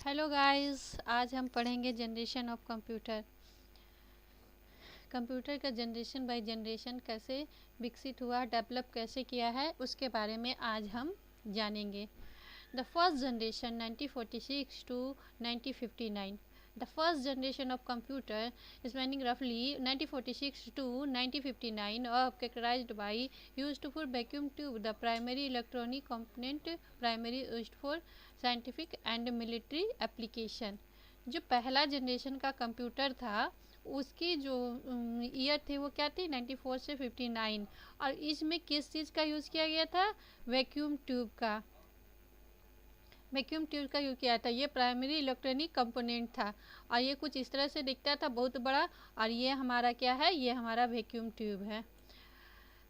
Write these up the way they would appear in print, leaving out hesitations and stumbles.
Hello guys, आज हम पढ़ेंगे जनरेशन ऑफ कंप्यूटर। कंप्यूटर का जनरेशन बाय जनरेशन कैसे विकसित हुआ, डेवलप कैसे किया है, उसके बारे में आज हम जानेंगे। The first generation 1946 to 1959. The first generation of computer is spanning roughly 1946 to 1959 characterized by used for vacuum tube, the primary electronic component primary used for scientific and military application. जो पहला जनरेशन का computer था उसकी जो year थे वो क्या थे 94 से 59, और इसमें किस चीज़ का यूज़ किया गया था? वैक्यूम ट्यूब का यूज़ किया था। ये प्राइमरी इलेक्ट्रॉनिक कंपोनेंट था और ये कुछ इस तरह से दिखता था, बहुत बड़ा। और ये हमारा क्या है? ये हमारा वैक्यूम ट्यूब है।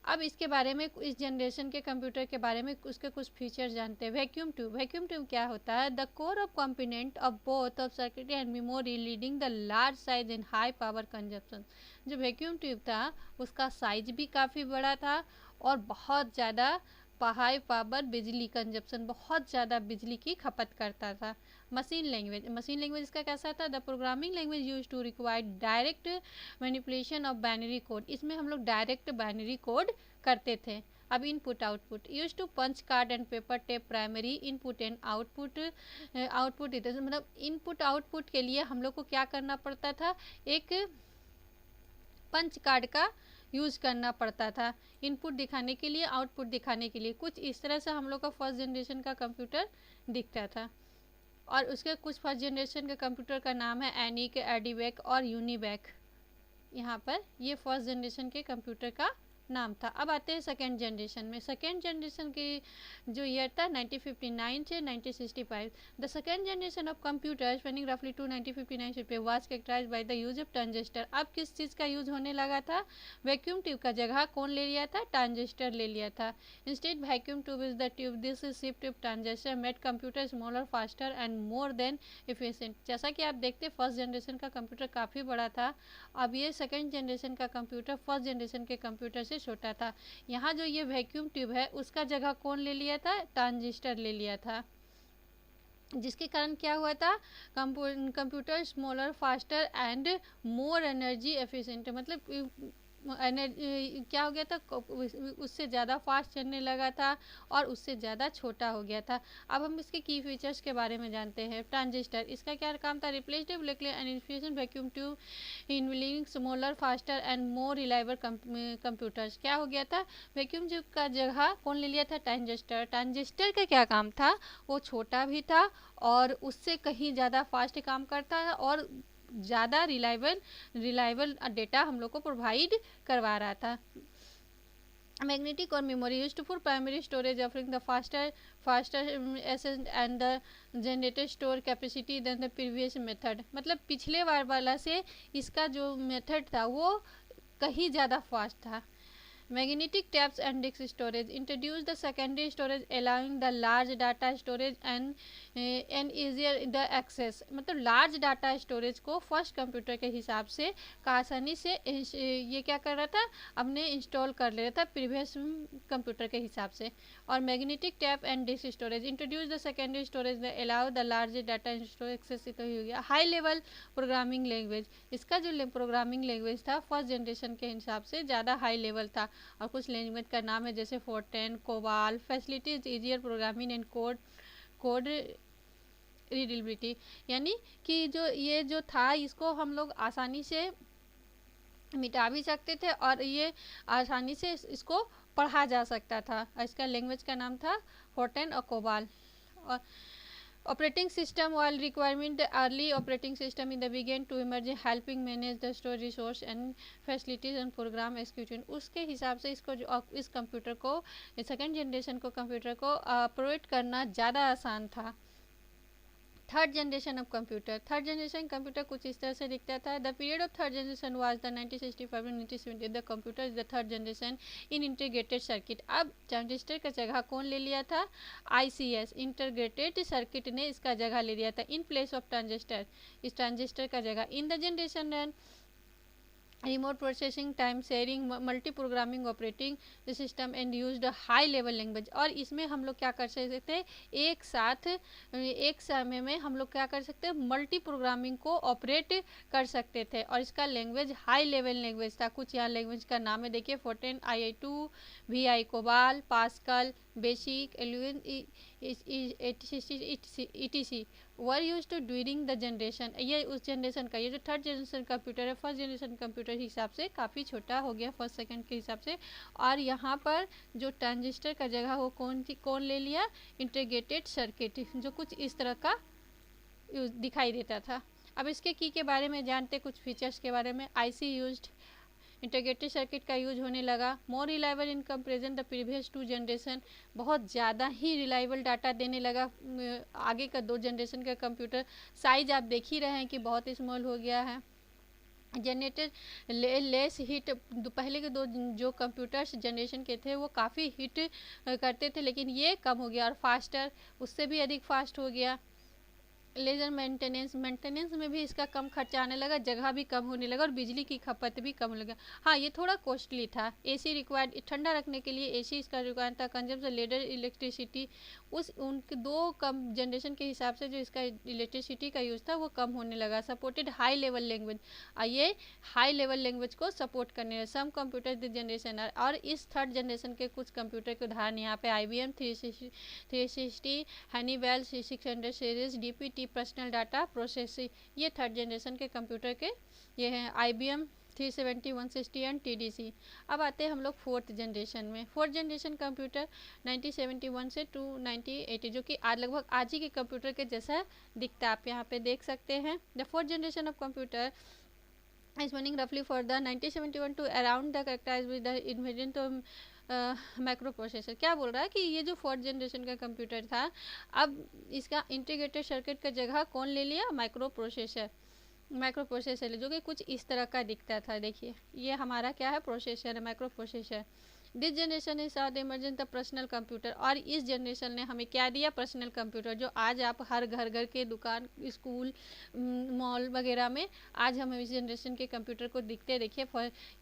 अब इसके बारे में, इस जनरेशन के कंप्यूटर के बारे में उसके कुछ फीचर्स जानते हैं। वैक्यूम ट्यूब क्या होता है? The core of component of both of circuit and memory leading the large size and high power consumption. जो वैक्यूम ट्यूब था उसका साइज भी काफ़ी बड़ा था और बहुत ज़्यादा हाई पावर बिजली कंजप्शन, बहुत ज़्यादा बिजली की खपत करता था। मशीन लैंग्वेज इसका कैसा था? The programming language use to require direct manipulation of binary code. इसमें हम लोग डायरेक्ट बाइनरी कोड करते थे। अब input output use to punch card and paper tape primary input and output मतलब इनपुट आउटपुट के लिए हम लोग को क्या करना पड़ता था? एक पंच कार्ड का यूज़ करना पड़ता था इनपुट दिखाने के लिए, आउटपुट दिखाने के लिए। कुछ इस तरह से हम लोग का फर्स्ट जनरेशन का कंप्यूटर दिखता था। और उसके कुछ फर्स्ट जनरेशन के कंप्यूटर का नाम है एनिक, एडिवैक और यूनिवैक। यहाँ पर ये फर्स्ट जनरेशन के कंप्यूटर का नाम था। अब आते हैं सेकेंड जनरेशन में। सेकेंड जनरेशन की जो ईयर था 1959 से 1965। The second generation of computer spanning रफली to 1959 was characterized by the use of transistor. अब किस चीज़ का यूज होने लगा था? वैक्यूम ट्यूब का जगह कौन ले लिया था? ट्रांजिस्टर ले लिया था। Instead vacuum tube is the tube this shift of transistor made computer smaller, faster and more than efficient. जैसा कि आप देखते फर्स्ट जनरेशन का कंप्यूटर काफ़ी बड़ा था। अब ये सेकेंड जनरेशन का कंप्यूटर फर्स्ट जनरेशन के कंप्यूटर से छोटा था। यहाँ जो ये वैक्यूम ट्यूब है उसका जगह कौन ले लिया था? ट्रांजिस्टर ले लिया था। जिसके कारण क्या हुआ था? Computer smaller, faster and more energy efficient. मतलब एनर्जी क्या हो गया था? उससे ज़्यादा फास्ट चलने लगा था और उससे ज़्यादा छोटा हो गया था। अब हम इसके की फीचर्स के बारे में जानते हैं। ट्रांजिस्टर इसका क्या काम था? Replaced an efficient vacuum tube enabling smaller, faster and more reliable computers. क्या हो गया था? वैक्यूम ट्यूब का जगह कौन ले लिया था? ट्रांजिस्टर। ट्रांजिस्टर का क्या काम था? वो छोटा भी था और उससे कहीं ज़्यादा फास्ट काम करता है और ज़्यादा रिलायबल डेटा हम लोग को प्रोवाइड करवा रहा था। मैग्नेटिक और memory used for primary storage offering the faster ascent and the generated store capacity than the previous method. मतलब पिछले वाला से इसका जो मेथड था वो कहीं ज़्यादा फास्ट था। Magnetic taps and disk storage introduced the secondary storage allowing the large data storage and easier the access। मतलब लार्ज डाटा स्टोरेज को फर्स्ट कंप्यूटर के हिसाब से आसानी से ये क्या कर रहा था? अपने इंस्टॉल कर ले रहा था प्रीवियस कंप्यूटर के हिसाब से। और magnetic tape and disk storage introduce the secondary storage allow the large data storage access हो गया। हाई लेवल प्रोग्रामिंग लैंग्वेज इसका जो प्रोग्रामिंग लैंग्वेज था फर्स्ट जनरेशन के हिसाब से ज़्यादा हाई लेवल था। और कुछ लैंग्वेज का नाम है जैसे Fortran, COBOL, facilities easier programming and code readability. यानी कि जो था इसको हम लोग आसानी से मिटा भी सकते थे और ये आसानी से इसको पढ़ा जा सकता था। इसका लैंग्वेज का नाम था फोर्टेन और कोबाल। और operating system while requirement the early operating system in the began to emerge helping manage the store resource and facilities and program execution। उसके हिसाब से इसको जो इस कंप्यूटर को सेकेंड जनरेशन को कंप्यूटर को ऑपरेट करना ज़्यादा आसान था। थर्ड जनरेशन ऑफ कंप्यूटर कुछ इस तरह से दिखता था। The period of third generation was the 1965 to 1970। The computer is the third generation in integrated circuit. अब ट्रांजिस्टर का जगह कौन ले लिया था? ICS इंटीग्रेटेड सर्किट ने इसका जगह ले लिया था इन प्लेस ऑफ ट्रांजिस्टर। इस ट्रांजिस्टर का जगह in the generation remote processing, time sharing, multi programming operating system and used high level language. और इसमें हम लोग क्या कर सकते थे, एक समय में हम लोग क्या कर सकते हैं, मल्टी प्रोग्रामिंग को ऑपरेट कर सकते थे। और इसका लैंग्वेज हाई लेवल लैंग्वेज था। कुछ यहाँ लैंग्वेज का नाम है, देखिए Fortran, II2, VI COBOL, Pascal, BASIC, एलुएन, ETC were use to during the generation. ये उस जनरेशन का, ये जो थर्ड जनरेशन कंप्यूटर है, फर्स्ट जनरेशन कंप्यूटर के हिसाब से काफ़ी छोटा हो गया, फर्स्ट सेकंड के हिसाब से। और यहाँ पर जो ट्रांजिस्टर का जगह वो कौन ले लिया, इंटीग्रेटेड सर्किट, जो कुछ इस तरह का दिखाई देता था। अब इसके की के बारे में जानते, कुछ फीचर्स के बारे में। IC यूज्ड, इंटीग्रेटेड सर्किट का यूज होने लगा। More reliable in comparison the previous 2 generation, बहुत ज़्यादा ही रिलायबल डाटा देने लगा आगे का 2 जनरेशन का कंप्यूटर। साइज आप देख ही रहे हैं कि बहुत स्मॉल हो गया है। जनरेटेड लेस हिट, पहले के 2 जो कंप्यूटर्स जनरेशन के थे वो काफ़ी हिट करते थे, लेकिन ये कम हो गया। और फास्टर, उससे भी अधिक फास्ट हो गया। लेजर मेंटेनेंस में भी इसका कम खर्चा आने लगा, जगह भी कम होने लगा और बिजली की खपत भी कम लगा। हाँ, ये थोड़ा कॉस्टली था। AC रिक्वायर्ड, ठंडा रखने के लिए AC इसका रिक्वायर्ड था। कंजम्पशन लेडर इलेक्ट्रिसिटी, उनके 2 कम जनरेशन के हिसाब से जो इसका इलेक्ट्रिसिटी का यूज़ था वो कम होने लगा। सपोर्टेड हाई लेवल लैंग्वेज, ये हाई लेवल लैंग्वेज को सपोर्ट करने सम कंप्यूटर द जनरेशन। और इस थर्ड जनरेशन के कुछ कंप्यूटर के उदाहरण यहाँ पे IBM 360, Honeywell 600 series, DPT personal data processing, ये थर्ड जनरेशन के कंप्यूटर के ये हैं। IBM 370, 160 and TDC। अब आते हैं हम लोग फोर्थ जनरेशन में। फोर्थ जनरेशन कंप्यूटर 1971 से 1980, जो कि आज लगभग आज ही के कंप्यूटर के जैसा दिखता है, आप यहाँ पे देख सकते हैं। The fourth generation of computer is running roughly for the 1971 to around the characterized with the invention of micro processor. क्या बोल रहा है कि ये जो फोर्थ जनरेशन का कंप्यूटर था, अब इसका इंटीग्रेटेड सर्किट का जगह कौन ले लिया, माइक्रो प्रोसेसर, जो कि कुछ इस तरह का दिखता था। देखिए ये हमारा क्या है, प्रोसेसर है, micro processor. This generation is the emergence the personal computer. और इस जनरेशन ने हमें क्या दिया, पर्सनल कंप्यूटर, जो आज आप हर घर के दुकान, स्कूल, मॉल वगैरह में आज हम इस जनरेशन के कंप्यूटर को दिखते। देखिए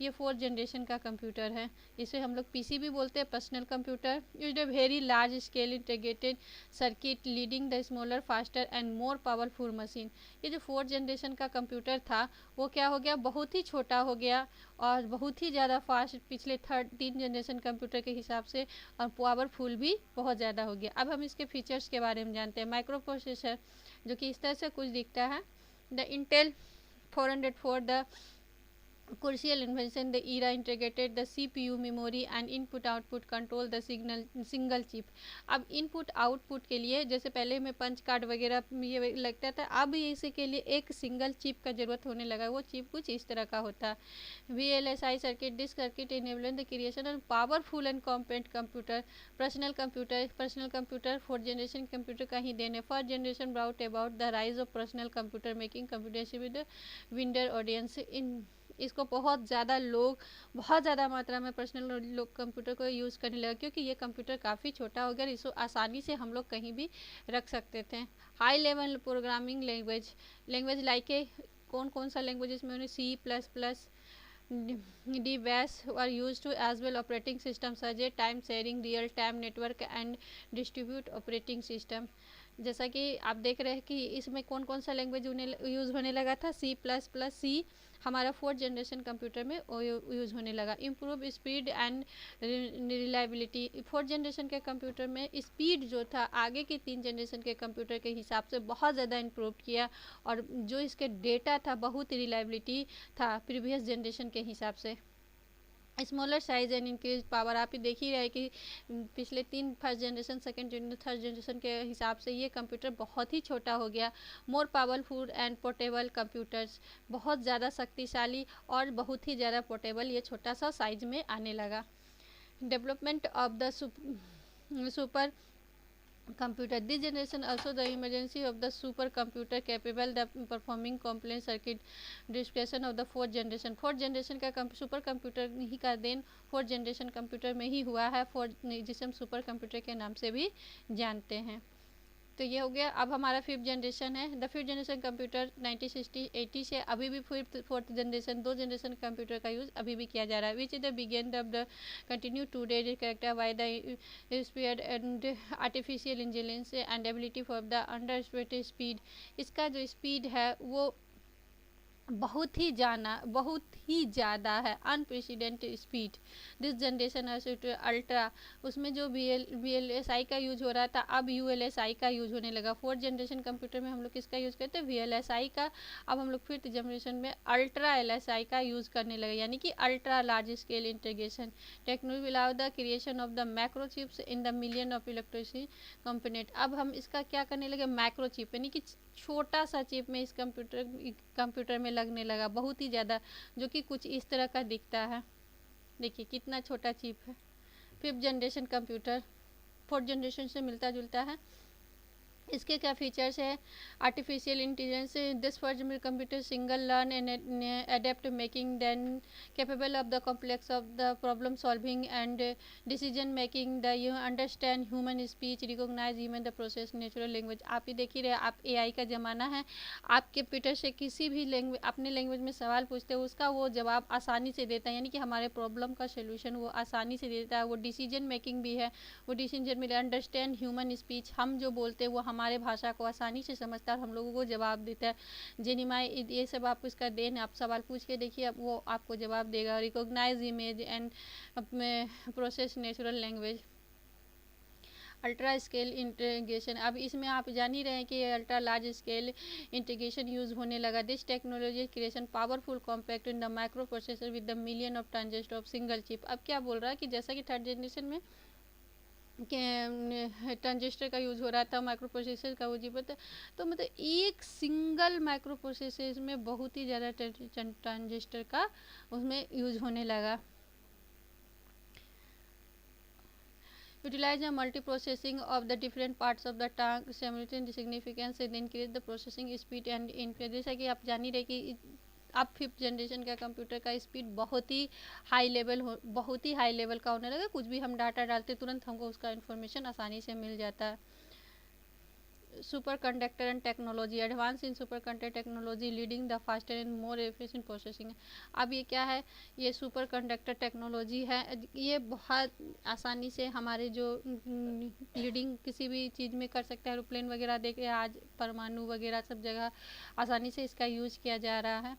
ये फोर्थ जनरेशन का कंप्यूटर है, इसे हम लोग PC भी बोलते हैं, personal computer. Used a very large scale integrated circuit leading the smaller, faster and more powerful machine. ये जो फोर्थ जनरेशन का कंप्यूटर था वो क्या हो गया, बहुत ही छोटा हो गया और बहुत ही ज़्यादा फास्ट पिछले 3 जनरेशन कंप्यूटर के हिसाब से, और पावरफुल भी बहुत ज़्यादा हो गया। अब हम इसके फीचर्स के बारे में जानते हैं। माइक्रो प्रोसेसर जो कि इस तरह से कुछ दिखता है। The Intel 404, the crucial invention, the era integrated the CPU memory and input output control the single chip। अब इनपुट आउटपुट के लिए, जैसे पहले में पंच कार्ड वगैरह ये लगता था, अब इसी के लिए एक सिंगल चिप का जरूरत होने लगा। वो चिप कुछ इस तरह का होता है। VLSI circuit, disk circuit enabling the creation of powerful and compact computer. Personal computer fourth generation computer का ही देने। First generation brought about the rise of personal computer making computer with wider audience. इसको बहुत ज़्यादा मात्रा में personal लोग computer को यूज़ करने लगा, क्योंकि ये कंप्यूटर काफ़ी छोटा हो गया, इसको आसानी से हम लोग कहीं भी रख सकते थे। High level programming language like कौन सा लैंग्वेज इसमें, C++, D bash are used to as well operating systems such as time sharing, real time network and distribute operating system। जैसा कि आप देख रहे हैं कि इसमें कौन सा लैंग्वेज यूज़ होने लगा था, C++, हमारा फोर्थ जनरेशन कंप्यूटर में यूज़ होने लगा। Improve speed and reliability, fourth generation के कंप्यूटर में स्पीड जो था आगे के 3 जनरेशन के कंप्यूटर के हिसाब से बहुत ज़्यादा इम्प्रूव किया, और जो इसके डेटा था बहुत रिलायबिलिटी था प्रीवियस जनरेशन के हिसाब से। Smaller size and increase power, आप ही देख ही रहे कि पिछले 3 first generation, second generation, third generation के हिसाब से ये कंप्यूटर बहुत ही छोटा हो गया। More powerful and portable computers, बहुत ज़्यादा शक्तिशाली और बहुत ही ज़्यादा पोर्टेबल ये छोटा सा साइज में आने लगा। Development of the super computer, this generation also the emergency of the super computer capable the performing complex circuit description of the fourth generation का सुपर कंप्यूटर ही का देन फोर्थ जनरेशन कंप्यूटर में ही हुआ है, जिसे हम सुपर कंप्यूटर के नाम से भी जानते हैं। तो ये हो गया। अब हमारा 5th जनरेशन है। द 5th जनरेशन कंप्यूटर 1960-80 से अभी भी 4th जनरेशन, 2 जनरेशन कंप्यूटर का यूज़ अभी भी किया जा रहा है। Which is the begin of the continue today character by the speed and artificial intelligence and ability for the under speed. इसका जो स्पीड है वो बहुत ही ज़्यादा है, unprecedented speed. This generation ultra, उसमें जो VLSI का यूज हो रहा था अब ULSI का यूज होने लगा। 4th जनरेशन कंप्यूटर में हम लोग किसका यूज़ करते हैं? VLSI का। अब हम लोग 5th जनरेशन में अल्ट्रा LSI का यूज़ करने लगे, यानी कि ultra large scale integration technology will allow the creation of the macro chips in the million of electronic component. अब हम इसका क्या करने लगे? मैक्रो चिप, यानी कि छोटा सा चिप में इस कंप्यूटर में लगने लगा, बहुत ही ज़्यादा, जो कि कुछ इस तरह का दिखता है। देखिए कितना छोटा चिप है। 5th generation computer 4th generation से मिलता जुलता है। इसके क्या फीचर्स है? Artificial intelligence, this for computer single learn and adapt making then capable of the complex of the problem solving and decision making the you understand human speech recognise even the process natural language. आप ही देख ही रहे, आप AI का ज़माना है। आप computer से किसी भी लैंग्वेज, अपने लैंग्वेज में सवाल पूछते हो, उसका वो जवाब आसानी से देता है, यानी कि हमारे प्रॉब्लम का सोल्यूशन वो आसानी से देता है। वो डिसीजन मेकिंग भी है, वो डिसीजन में अंडरस्टैंड ह्यूमन स्पीच, हम जो बोलते हैं वो हमारे भाषा को आसानी से समझता है और हम लोगों को जवाब देता है। जेनिमाई, ये सब आप इसका देन, आप सवाल पूछ के देखिए, अब वो आपको जवाब देगा। Recognise image and process natural language. Ultra scale integration, अब इसमें आप जान ही रहे हैं कि ultra large scale integration use होने लगा। This technology creation powerful compact in the microprocessor with the million of transistor of single chip. अब क्या बोल रहा है कि जैसा कि 3rd जनरेशन में ट्रांजिस्टर का यूज़ हो रहा था, माइक्रो प्रोसेसर का वो जी पता, तो मतलब एक सिंगल माइक्रो प्रोसेसर में बहुत ही ज़्यादा ट्रांजिस्टर का उसमें यूज होने लगा। Utilize the multiprocessing of the different parts of the task simultaneously significance and increase the processing speed and increase। जैसा कि आप जान ही रहे कि अब 5th जनरेशन का कंप्यूटर का स्पीड बहुत ही हाई लेवल का होने लगा। कुछ भी हम डाटा डालते तुरंत हमको उसका इन्फॉर्मेशन आसानी से मिल जाता है। Super conductor and technology, advance in super conductor technology leading the faster and more efficient processing. अब ये क्या है? ये सुपर कंडक्टर टेक्नोलॉजी है। ये बहुत आसानी से हमारे जो लीडिंग किसी भी चीज़ में कर सकते हैं। एरोप्लेन वगैरह देख रहे हैं आज, परमाणु वगैरह सब जगह आसानी से इसका यूज किया जा रहा है।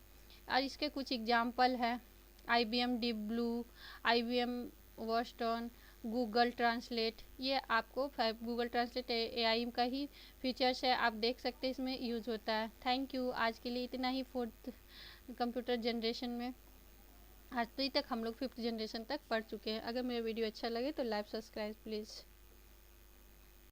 और इसके कुछ एग्जाम्पल है, IBM deep blue, IBM वर्स्टन, Google translate. ये आपको गूगल ट्रांसलेट AI का ही फीचर्स है, आप देख सकते हैं इसमें यूज होता है। थैंक यू, आज के लिए इतना ही 4th कंप्यूटर जनरेशन में। आज तक हम लोग 5th जनरेशन तक पढ़ चुके हैं। अगर मेरा वीडियो अच्छा लगे तो लाइक सब्सक्राइब प्लीज़।